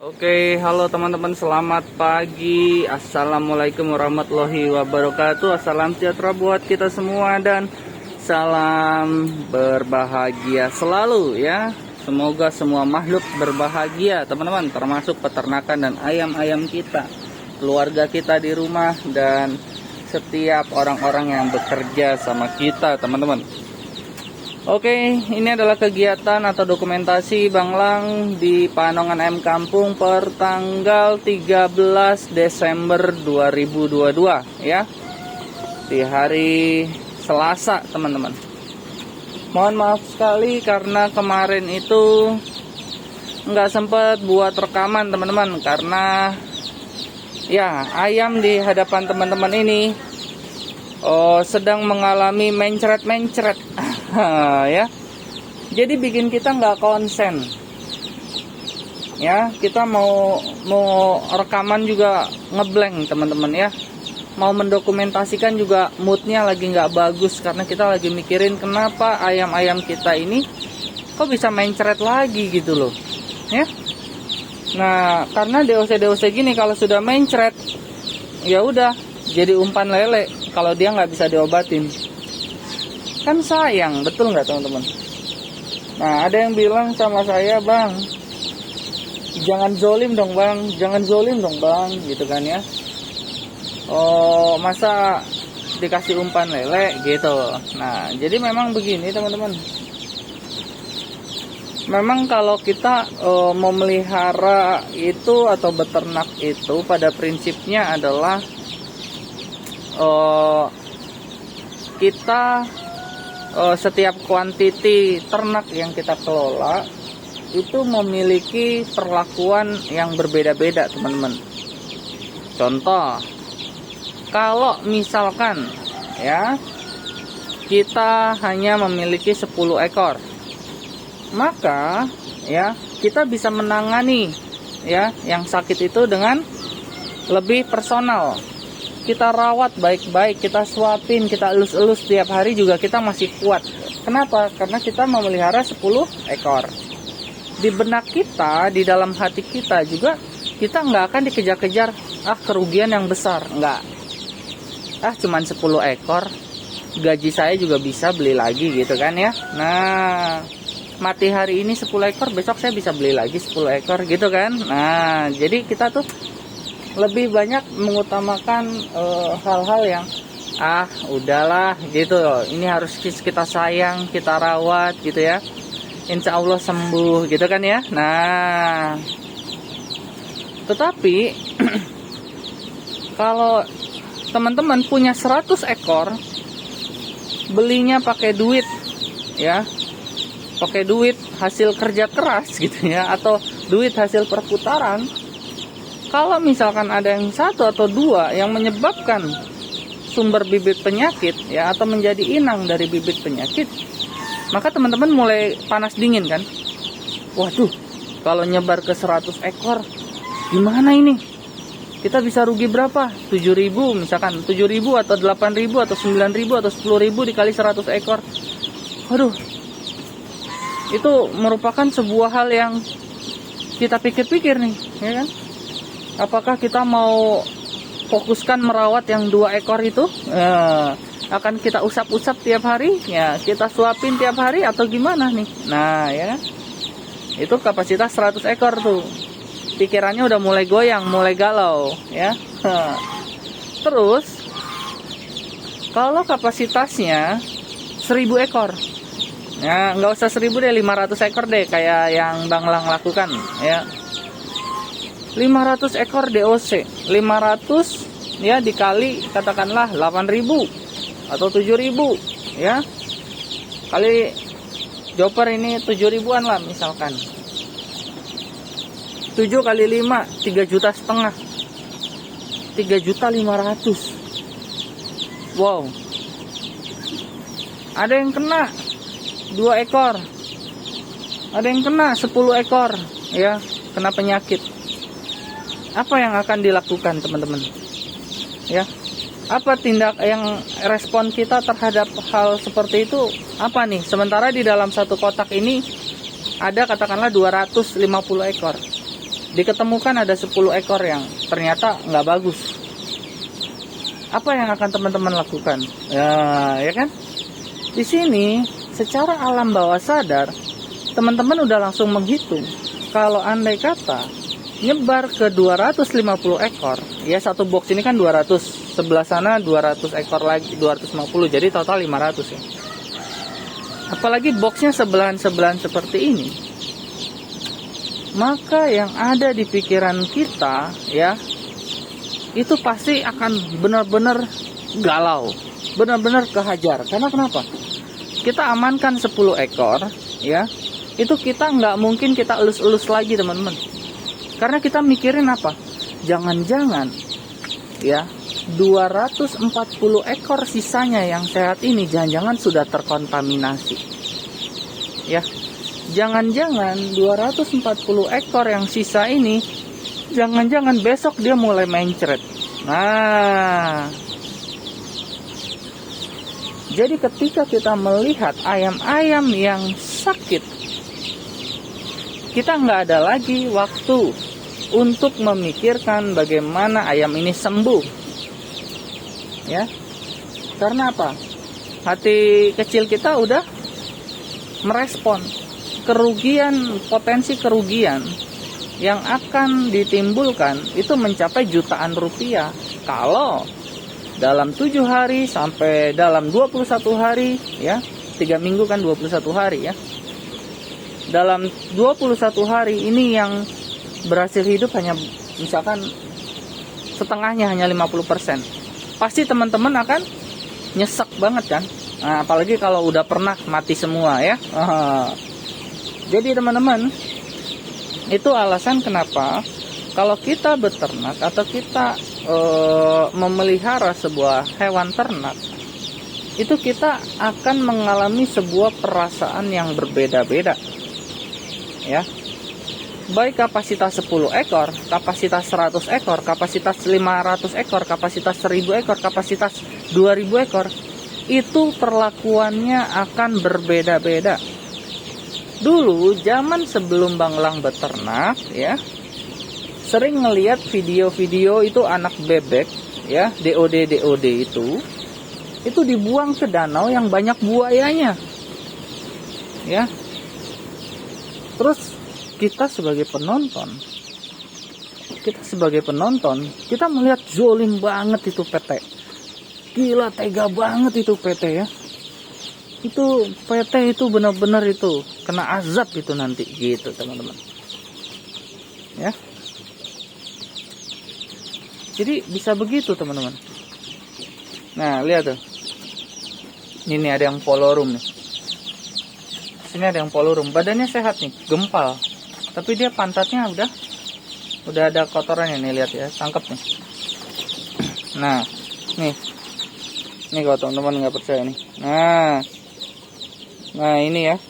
Oke, halo teman-teman, selamat pagi. Assalamualaikum warahmatullahi wabarakatuh. Salam sejahtera buat kita semua dan salam berbahagia selalu ya. Semoga semua makhluk berbahagia teman-teman, termasuk peternakan dan ayam-ayam kita, keluarga kita di rumah, dan setiap orang-orang yang bekerja sama kita teman-teman. Oke, ini adalah kegiatan atau dokumentasi Bang Lang di Panongan M Kampung per tanggal 13 Desember 2022 ya. Di hari Selasa, teman-teman. Mohon maaf sekali karena kemarin itu nggak sempat buat rekaman, teman-teman, karena ya ayam di hadapan teman-teman ini sedang mengalami mencret-mencret ya, jadi bikin kita nggak konsen ya. Kita mau rekaman juga ngeblank teman-teman ya, mau mendokumentasikan juga moodnya lagi nggak bagus karena kita lagi mikirin kenapa ayam-ayam kita ini kok bisa mencret lagi gitu loh ya. Nah, karena DOC gini kalau sudah mencret ya udah jadi umpan lele kalau dia nggak bisa diobatin. Kan sayang, betul nggak teman-teman? Nah, ada yang bilang sama saya, Bang, jangan zolim dong Bang, jangan zolim dong Bang, gitu kan ya. Oh, masa dikasih umpan lele gitu. Nah, jadi memang begini teman-teman. Memang kalau kita memelihara itu atau beternak itu pada prinsipnya adalah kita setiap kuantiti ternak yang kita kelola itu memiliki perlakuan yang berbeda-beda teman-teman. Contoh, kalau misalkan ya kita hanya memiliki 10 ekor, maka ya kita bisa menangani ya yang sakit itu dengan lebih personal. Kita rawat baik-baik, kita suapin, kita elus-elus tiap hari juga kita masih kuat. Kenapa? Karena kita memelihara 10 ekor. Di benak kita, di dalam hati kita juga, kita nggak akan dikejar-kejar kerugian yang besar. Nggak. Cuman 10 ekor, gaji saya juga bisa beli lagi gitu kan ya. Nah, mati hari ini 10 ekor, besok saya bisa beli lagi 10 ekor gitu kan. Nah, jadi kita tuh lebih banyak mengutamakan hal-hal yang udahlah gitu, ini harus kita sayang, kita rawat gitu ya, insya Allah sembuh gitu kan ya. Nah, tetapi kalau teman-teman punya 100 ekor, belinya pakai duit ya, pakai duit hasil kerja keras gitu ya, atau duit hasil perputaran. Kalau misalkan ada yang 1 atau 2 yang menyebabkan sumber bibit penyakit ya, atau menjadi inang dari bibit penyakit, maka teman-teman mulai panas dingin kan. Waduh, kalau nyebar ke 100 ekor gimana ini? Kita bisa rugi berapa? 7.000 misalkan, 7.000 atau 8.000 atau 9.000 atau 10.000 dikali 100 ekor. Waduh, itu merupakan sebuah hal yang kita pikir-pikir nih ya kan. Apakah kita mau fokuskan merawat yang 2 ekor itu, akan kita usap-usap tiap hari ya, kita suapin tiap hari, atau gimana nih? Nah ya, itu kapasitas 100 ekor tuh, pikirannya udah mulai goyang, mulai galau ya. Terus kalau kapasitasnya 1.000 ekor ya, nggak usah 1.000 deh, 500 ekor deh kayak yang Bang Lang lakukan ya. 500 ekor DOC, 500 ya dikali katakanlah 8.000 atau 7.000 ya, kali joper ini 7.000-an lah misalkan, 7 kali 5 3,5 juta, 3.500.000. Wow, ada yang kena 2 ekor, ada yang kena 10 ekor ya, kena penyakit. Apa yang akan dilakukan teman-teman ya? Apa tindak yang respon kita terhadap hal seperti itu apa nih? Sementara di dalam satu kotak ini ada katakanlah 250 ekor diketemukan ada 10 ekor yang ternyata nggak bagus. Apa yang akan teman-teman lakukan? Ya kan? Di sini secara alam bawah sadar teman-teman udah langsung menghitung kalau andai kata nyebar ke 250 ekor, ya satu box ini kan 200, sebelah sana 200 ekor lagi, 250, jadi total 500 ya. Apalagi boxnya sebelahan-sebelahan seperti ini, maka yang ada di pikiran kita ya, itu pasti akan benar-benar galau, benar-benar kehajar. Karena kenapa? Kita amankan 10 ekor ya, itu kita nggak mungkin kita elus-elus lagi teman-teman. Karena kita mikirin apa? Jangan-jangan ya 240 ekor sisanya yang sehat ini jangan-jangan sudah terkontaminasi. Ya. Jangan-jangan 240 ekor yang sisa ini jangan-jangan besok dia mulai mencret. Nah, jadi ketika kita melihat ayam-ayam yang sakit, kita nggak ada lagi waktu untuk memikirkan bagaimana ayam ini sembuh. Ya, karena apa? Hati kecil kita udah merespon kerugian, potensi kerugian yang akan ditimbulkan itu mencapai jutaan rupiah kalau dalam 7 hari sampai dalam 21 hari ya, 3 minggu kan 21 hari ya. Dalam 21 hari ini yang berhasil hidup hanya misalkan setengahnya, hanya 50%. Pasti teman-teman akan nyesek banget kan. Nah, apalagi kalau udah pernah mati semua ya. Jadi teman-teman, itu alasan kenapa kalau kita beternak atau kita memelihara sebuah hewan ternak, itu kita akan mengalami sebuah perasaan yang berbeda-beda ya. Baik kapasitas 10 ekor, kapasitas 100 ekor, kapasitas 500 ekor, kapasitas 1000 ekor, kapasitas 2000 ekor, itu perlakuannya akan berbeda-beda. Dulu zaman sebelum Bang Lang beternak ya, sering ngelihat video-video itu anak bebek ya, DOD itu dibuang ke danau yang banyak buayanya ya. Terus kita sebagai penonton kita melihat zolim banget itu PT, gila tega banget itu PT ya. Itu PT itu benar-benar itu kena azab itu nanti gitu teman-teman ya. Jadi bisa begitu teman-teman. Nah lihat tuh, ini ada yang polorum nih, sini ada yang polorum, badannya sehat nih, gempal, tapi dia pantatnya udah ada kotorannya nih, lihat ya, tangkap nih. Nah nih kalau teman-teman nggak percaya nih, nah ini ya,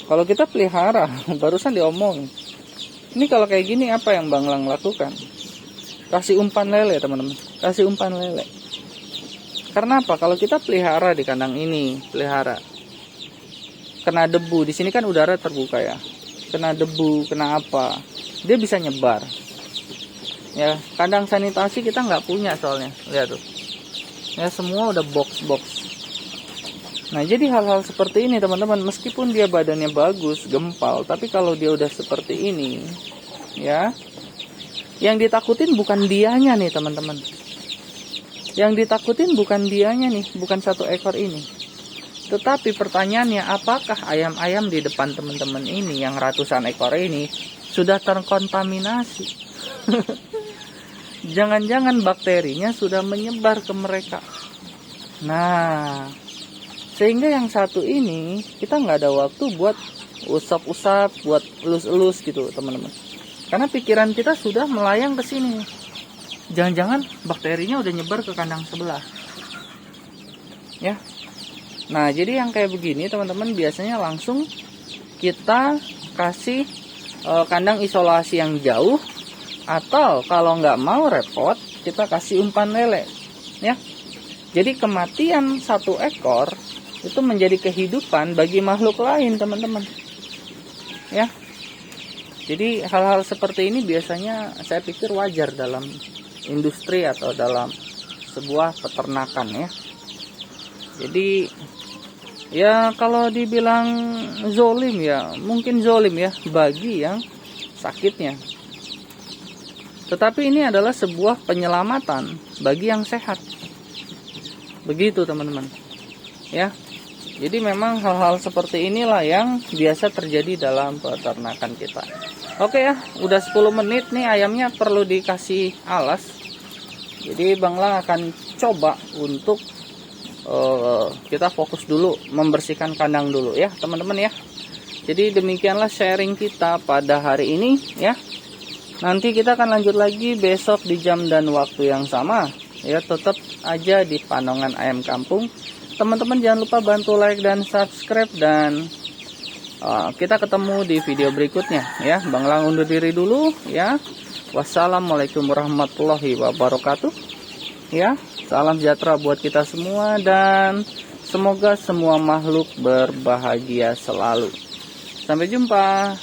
kalau kita pelihara barusan diomong, ini kalau kayak gini apa yang Bang Lang lakukan? Kasih umpan lele teman-teman, kasih umpan lele. Karena apa? Kalau kita pelihara di kandang ini, kena debu, di sini kan udara terbuka ya, kena debu, kena apa, dia bisa nyebar. Ya, kandang sanitasi kita nggak punya soalnya, lihat tuh. Ya semua udah box. Nah jadi hal-hal seperti ini teman-teman, meskipun dia badannya bagus, gempal, tapi kalau dia udah seperti ini, ya. Yang ditakutin bukan dianya nih teman-teman. Yang ditakutin bukan dianya nih, bukan 1 ekor ini. Tetapi pertanyaannya, apakah ayam-ayam di depan teman-teman ini yang ratusan ekor ini sudah terkontaminasi? Jangan-jangan bakterinya sudah menyebar ke mereka. Nah, sehingga yang satu ini kita nggak ada waktu buat usap-usap, buat elus-elus gitu teman-teman. Karena pikiran kita sudah melayang ke sini. Jangan-jangan bakterinya udah nyebar ke kandang sebelah. Ya. Nah, jadi yang kayak begini teman-teman biasanya langsung kita kasih kandang isolasi yang jauh, atau kalau nggak mau repot kita kasih umpan lele. Ya. Jadi kematian 1 ekor itu menjadi kehidupan bagi makhluk lain teman-teman. Ya. Jadi hal-hal seperti ini biasanya saya pikir wajar dalam industri atau dalam sebuah peternakan ya. Jadi ya kalau dibilang zolim ya mungkin zolim ya bagi yang sakitnya. Tetapi ini adalah sebuah penyelamatan bagi yang sehat. Begitu teman-teman. Ya. Jadi memang hal-hal seperti inilah yang biasa terjadi dalam peternakan kita. Oke ya, udah 10 menit nih ayamnya perlu dikasih alas. Jadi Bang Lang akan coba untuk kita fokus dulu membersihkan kandang dulu ya teman-teman ya. Jadi demikianlah sharing kita pada hari ini ya. Nanti kita akan lanjut lagi besok di jam dan waktu yang sama ya, tetap aja di Pandongan Ayam Kampung. Teman-teman jangan lupa bantu like dan subscribe, dan kita ketemu di video berikutnya ya. Bang Lang undur diri dulu ya. Wassalamualaikum warahmatullahi wabarakatuh ya. Salam sejahtera buat kita semua dan semoga semua makhluk berbahagia selalu. Sampai jumpa.